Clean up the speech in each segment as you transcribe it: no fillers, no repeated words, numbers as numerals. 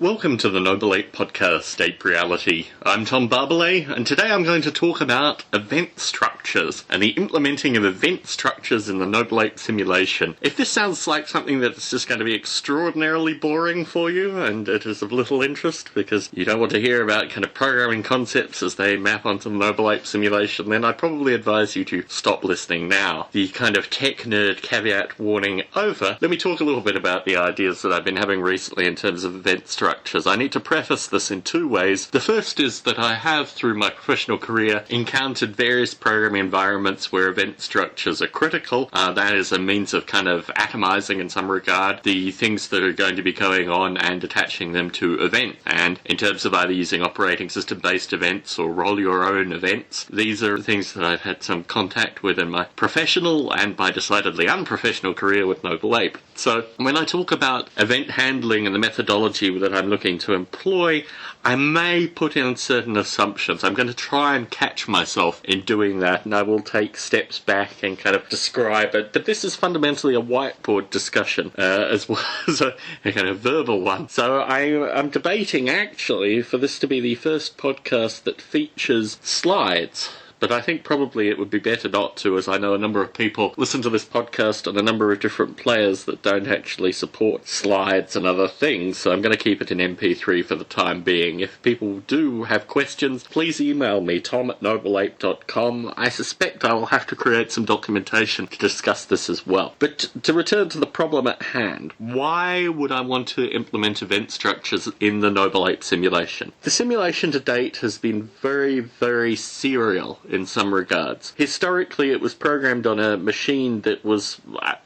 Welcome to the Noble Ape Podcast, Ape Reality. I'm Tom Barbalet, and today I'm going to talk about event structures and the implementing of event structures in the Noble Ape Simulation. If this sounds like something that's just going to be extraordinarily boring for you, and it is of little interest because you don't want to hear about kind of programming concepts as they map onto the Noble Ape Simulation, then I'd probably advise you to stop listening now. The kind of tech nerd caveat warning over, let me talk a little bit about the ideas that I've been having recently in terms of event structures. I need to preface this in two ways. The first is that I have, through my professional career, encountered various programming environments where event structures are critical. That is a means of kind of atomizing, in some regard, the things that are going to be going on and attaching them to events. And in terms of either using operating system-based events or roll-your-own events, these are things that I've had some contact with in my professional and my decidedly unprofessional career with Noble Ape. So when I talk about event handling and the methodology that I'm looking to employ, I may put in certain assumptions. I'm going to try and catch myself in doing that, and I will take steps back and kind of describe it. But this is fundamentally a whiteboard discussion, as well as a kind of verbal one. So I'm debating, actually, for this to be the first podcast that features slides. But I think probably it would be better not to, as I know a number of people listen to this podcast and a number of different players that don't actually support slides and other things, so I'm going to keep it in MP3 for the time being. If people do have questions, please email me, tom@nobleape.com. I suspect I will have to create some documentation to discuss this as well. But to return to the problem at hand, why would I want to implement event structures in the Noble Ape simulation? The simulation to date has been very, very serial in some regards. Historically, it was programmed on a machine that was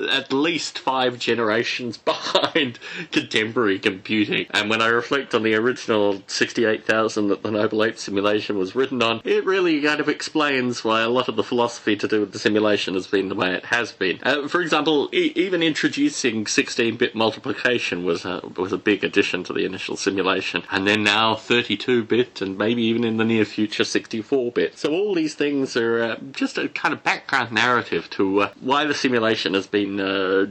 at least 5 generations behind contemporary computing. And when I reflect on the original 68,000 that the Noble Ape simulation was written on, it really kind of explains why a lot of the philosophy to do with the simulation has been the way it has been. For example, even introducing 16-bit multiplication was a big addition to the initial simulation. And then now 32-bit and maybe even in the near future 64-bit. So all these things are just a kind of background narrative to why the simulation has been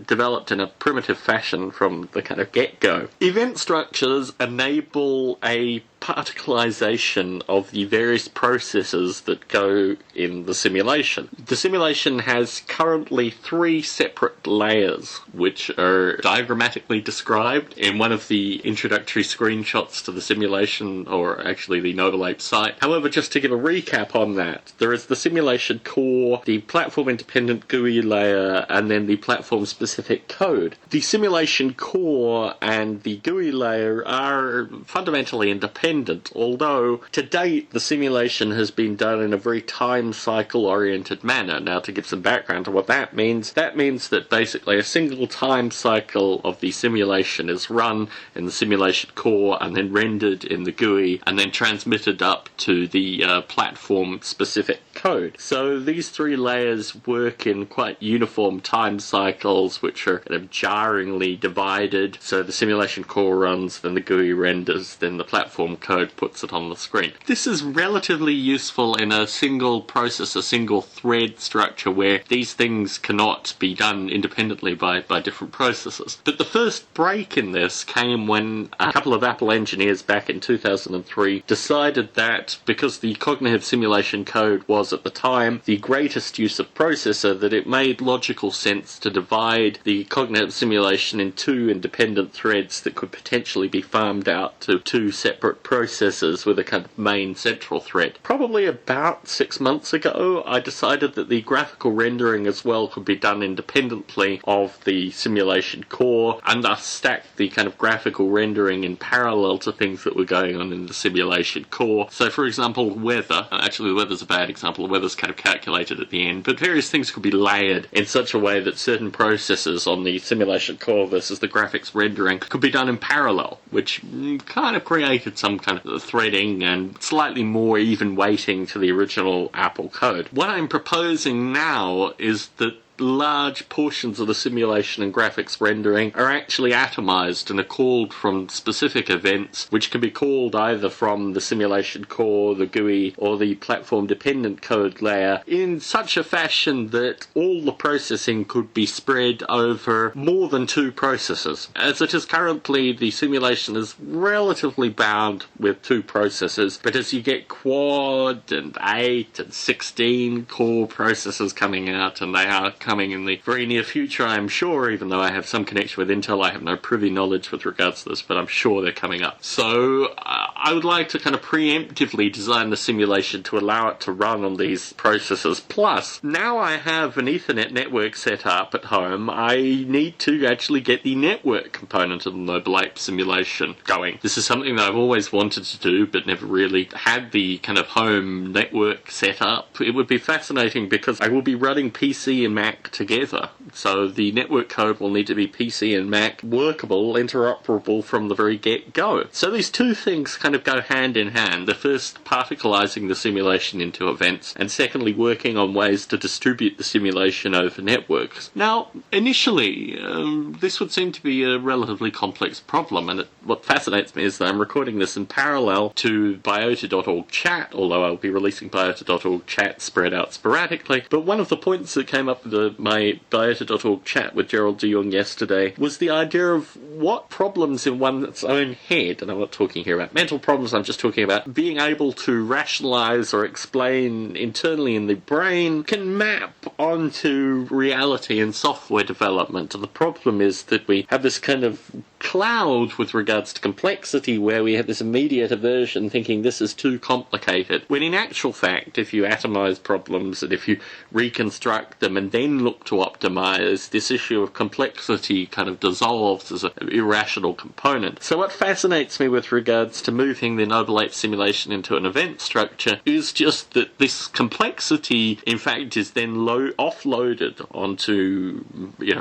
developed in a primitive fashion from the kind of get-go. Event structures enable a particularization of the various processes that go in the simulation. The simulation has currently 3 separate layers, which are diagrammatically described in one of the introductory screenshots to the simulation, or actually the Noble Ape site. However, just to give a recap on that, there is the simulation core, the platform-independent GUI layer, and then the platform-specific code. The simulation core and the GUI layer are fundamentally independent, although to date the simulation has been done in a very time cycle oriented manner. Now, to give some background to what that means that basically a single time cycle of the simulation is run in the simulation core and then rendered in the GUI and then transmitted up to the platform specific code. So these 3 layers work in quite uniform time cycles which are kind of jarringly divided. So the simulation core runs, then the GUI renders, then the platform code puts it on the screen. This is relatively useful in a single process, a single thread structure where these things cannot be done independently by different processes. But the first break in this came when a couple of Apple engineers back in 2003 decided that because the cognitive simulation code was at the time the greatest use of processor, that it made logical sense to divide the cognitive simulation in 2 independent threads that could potentially be farmed out to 2 separate processors with a kind of main central thread. Probably about 6 months ago, I decided that the graphical rendering as well could be done independently of the simulation core, and thus stack the kind of graphical rendering in parallel to things that were going on in the simulation core. So, for example, weather. Actually, the weather's a bad example. The weather's kind of calculated at the end, but various things could be layered in such a way that certain processes on the simulation core versus the graphics rendering could be done in parallel, which kind of created some kind of threading and slightly more even weighting to the original Apple code. What I'm proposing now is that large portions of the simulation and graphics rendering are actually atomized and are called from specific events, which can be called either from the simulation core, the GUI, or the platform-dependent code layer in such a fashion that all the processing could be spread over more than two processors. As it is currently, the simulation is relatively bound with two processors, but as you get quad and 8 and 16 core processors coming out, and they are coming in the very near future, I'm sure, even though I have some connection with Intel, I have no privy knowledge with regards to this, but I'm sure they're coming up. So I would like to kind of preemptively design the simulation to allow it to run on these processors. Plus, now I have an Ethernet network set up at home, I need to actually get the network component of the Noble Ape simulation going. This is something that I've always wanted to do, but never really had the kind of home network set up. It would be fascinating because I will be running PC and Mac together, so the network code will need to be PC and Mac workable, interoperable from the very get-go. So these two things kind of go hand in hand. The first, particleizing the simulation into events, and secondly, working on ways to distribute the simulation over networks. Now, initially, this would seem to be a relatively complex problem, and what fascinates me is that I'm recording this in parallel to biota.org chat, although I'll be releasing biota.org chat spread out sporadically. But one of the points that came up with my biota.org chat with Gerald de Jong yesterday was the idea of what problems in one's own head, and I'm not talking here about mental problems, I'm just talking about being able to rationalize or explain internally in the brain, can map onto reality in software development. And the problem is that we have this kind of cloud with regards to complexity where we have this immediate aversion thinking this is too complicated, when in actual fact, if you atomize problems and if you reconstruct them and then look to optimize, this issue of complexity kind of dissolves as an irrational component. So what fascinates me with regards to moving the Noble Ape simulation into an event structure is just that this complexity in fact is then offloaded onto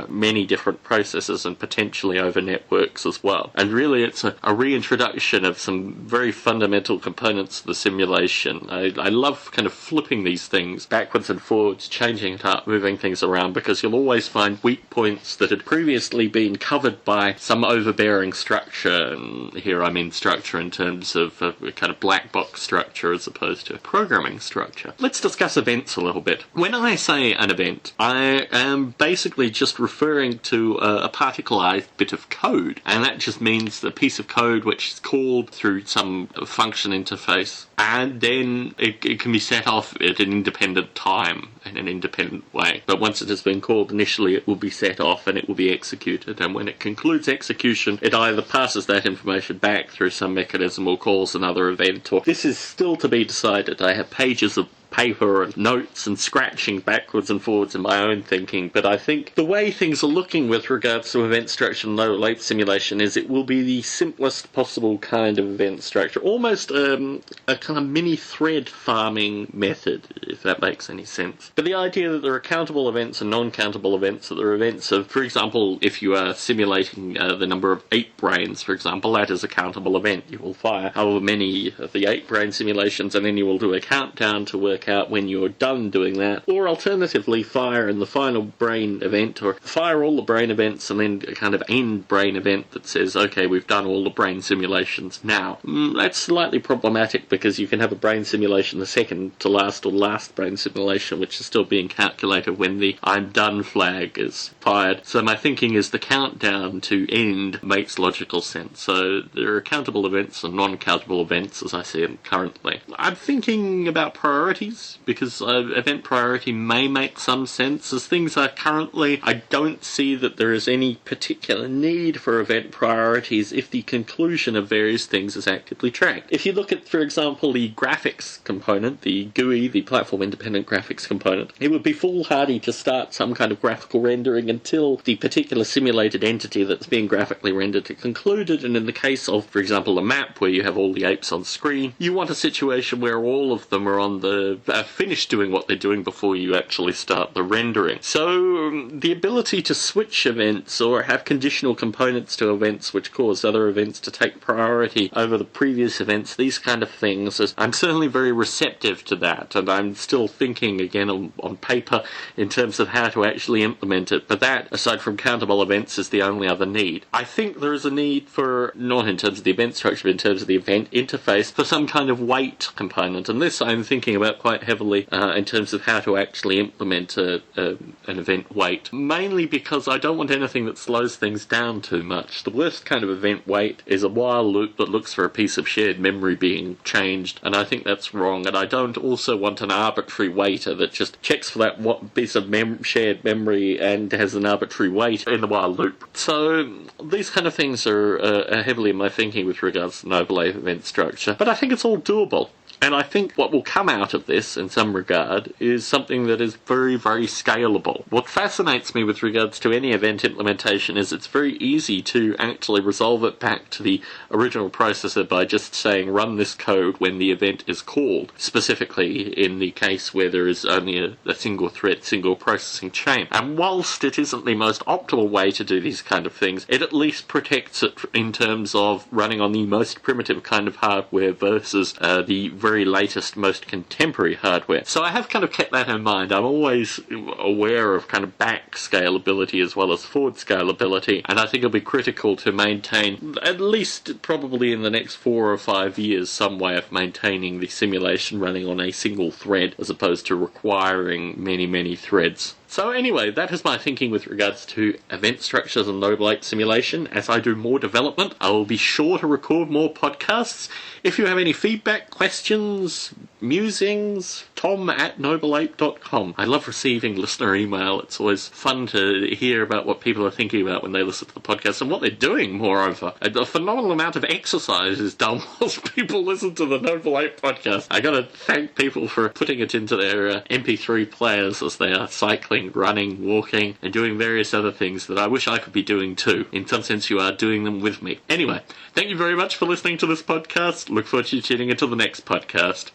many different processes and potentially over networks as well. And really it's a reintroduction of some very fundamental components of the simulation. I love kind of flipping these things backwards and forwards, changing it up, moving things around, because you'll always find weak points that had previously been covered by some overbearing structure. And here I mean structure in terms of a kind of black box structure as opposed to a programming structure. Let's discuss events a little bit. When I say an event, I am basically just referring to a particleized bit of code. And that just means the piece of code which is called through some function interface, and then it can be set off at an independent time in an independent way. But once it has been called initially, it will be set off and it will be executed, and when it concludes execution, it either passes that information back through some mechanism or calls another event, or this is still to be decided. I have pages of paper and notes and scratching backwards and forwards in my own thinking, but I think the way things are looking with regards to event structure and Noble Ape simulation is it will be the simplest possible kind of event structure, almost a kind of mini thread farming method, if that makes any sense. But the idea that there are countable events and non-countable events, that there are events of, for example, if you are simulating the number of ape brains, for example, that is a countable event. You will fire however many of the ape brain simulations, and then you will do a countdown to work out when you're done doing that, or alternatively fire in the final brain event, or fire all the brain events and then a kind of end brain event that says, okay, we've done all the brain simulations now. That's slightly problematic because you can have a brain simulation the second to last or last brain simulation which is still being calculated when the I'm done flag is fired. So my thinking is the countdown to end makes logical sense. So there are countable events and non-countable events as I see them currently. I'm thinking about priorities, because event priority may make some sense. As things are currently, I don't see that there is any particular need for event priorities if the conclusion of various things is actively tracked. If you look at, for example, the graphics component, the GUI, the platform independent graphics component, it would be foolhardy to start some kind of graphical rendering until the particular simulated entity that's being graphically rendered is concluded. And in the case of, for example, a map where you have all the apes on screen, you want a situation where all of them are on the finished doing what they're doing before you actually start the rendering. So the ability to switch events or have conditional components to events which cause other events to take priority over the previous events, these kind of things, I'm certainly very receptive to that, and I'm still thinking again on paper in terms of how to actually implement it. But that, aside from countable events, is the only other need. I think there is a need for, not in terms of the event structure, but in terms of the event interface, for some kind of weight component. And this I'm thinking about quite heavily in terms of how to actually implement an event weight. Mainly because I don't want anything that slows things down too much. The worst kind of event weight is a while loop that looks for a piece of shared memory being changed, and I think that's wrong. And I don't also want an arbitrary waiter that just checks for that piece of shared memory and has an arbitrary weight in the while loop. So these kind of things are heavily in my thinking with regards to Noble Ape event structure, but I think it's all doable. And I think what will come out of this, in some regard, is something that is very, very scalable. What fascinates me with regards to any event implementation is it's very easy to actually resolve it back to the original processor by just saying run this code when the event is called, specifically in the case where there is only a single thread, single processing chain. And whilst it isn't the most optimal way to do these kind of things, it at least protects it in terms of running on the most primitive kind of hardware versus the very latest, most contemporary hardware. So I have kind of kept that in mind. I'm always aware of kind of back scalability as well as forward scalability, and I think it'll be critical to maintain, at least probably in the next 4 or 5 years, some way of maintaining the simulation running on a single thread as opposed to requiring many, many threads. So anyway, that is my thinking with regards to event structures and Noble Ape Simulation. As I do more development, I will be sure to record more podcasts. If you have any feedback, questions, musings, tom@nobleape.com. I love receiving listener email. It's always fun to hear about what people are thinking about when they listen to the podcast and what they're doing, moreover. A phenomenal amount of exercise is done whilst people listen to the Noble Ape podcast. I gotta thank people for putting it into their MP3 players as they are cycling, running, walking, and doing various other things that I wish I could be doing too. In some sense, you are doing them with me. Anyway, thank you very much for listening to this podcast. Look forward to you tuning into the next podcast.